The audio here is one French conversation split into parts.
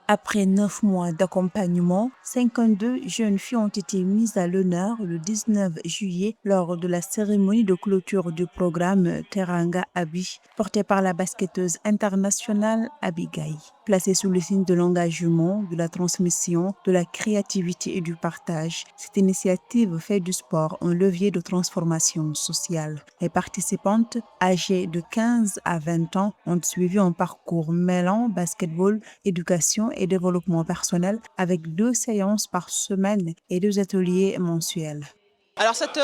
Après 9 mois d'accompagnement, 52 jeunes filles ont été mises à l'honneur le 19 juillet lors de la cérémonie de clôture du programme Teranga Abi, porté par la basketteuse internationale Abigail. Placée sous le signe de l'engagement, de la transmission, de la créativité et du partage, cette initiative fait du sport un levier de transformation sociale. Les participantes, âgées de 15 à 20 ans, ont suivi un parcours mêlant basketball, éducation et développement personnel avec 2 séances par semaine et 2 ateliers mensuels. Alors cette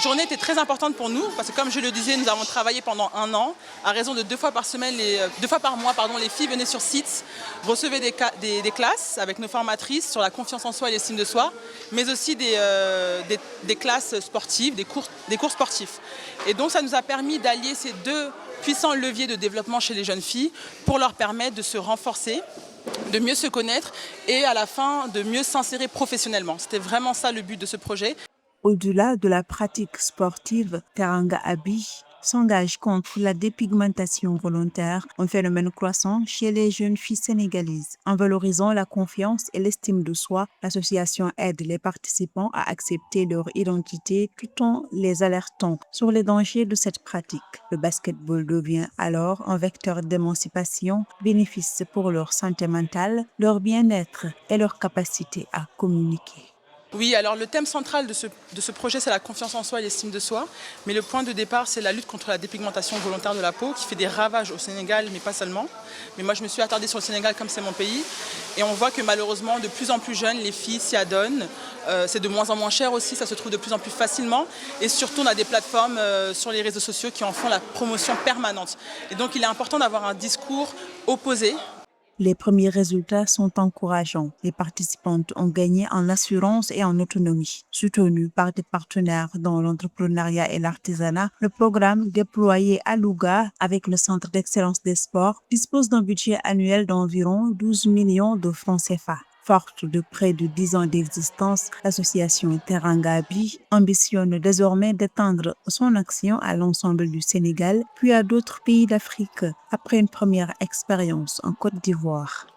journée était très importante pour nous parce que comme je le disais, nous avons travaillé pendant 1 an. À raison de 2 fois par semaine, 2 fois par mois, les filles venaient sur site, recevaient des classes avec nos formatrices sur la confiance en soi et l'estime de soi, mais aussi des classes sportives, des cours sportifs. Et donc ça nous a permis d'allier ces deux puissants leviers de développement chez les jeunes filles pour leur permettre de se renforcer, de mieux se connaître et à la fin de mieux s'insérer professionnellement. C'était vraiment ça le but de ce projet. Au-delà de la pratique sportive, Teranga Abi s'engage contre la dépigmentation volontaire, un phénomène croissant chez les jeunes filles sénégalaises. En valorisant la confiance et l'estime de soi, l'association aide les participants à accepter leur identité tout en les alertant sur les dangers de cette pratique. Le basketball devient alors un vecteur d'émancipation, bénéfice pour leur santé mentale, leur bien-être et leur capacité à communiquer. Oui, alors le thème central de ce projet, c'est la confiance en soi et l'estime de soi. Mais le point de départ, c'est la lutte contre la dépigmentation volontaire de la peau qui fait des ravages au Sénégal, mais pas seulement. Mais moi, je me suis attardée sur le Sénégal comme c'est mon pays. Et on voit que malheureusement, de plus en plus jeunes, les filles s'y adonnent. C'est de moins en moins cher aussi, ça se trouve de plus en plus facilement. Et surtout, on a des plateformes sur les réseaux sociaux qui en font la promotion permanente. Et donc, il est important d'avoir un discours opposé. Les premiers résultats sont encourageants. Les participantes ont gagné en assurance et en autonomie. Soutenu par des partenaires dans l'entrepreneuriat et l'artisanat, le programme déployé à Louga avec le Centre d'excellence des sports dispose d'un budget annuel d'environ 12 millions de francs CFA. Forte de près de 10 ans d'existence, l'association Teranga Abi ambitionne désormais d'étendre son action à l'ensemble du Sénégal, puis à d'autres pays d'Afrique, après une première expérience en Côte d'Ivoire.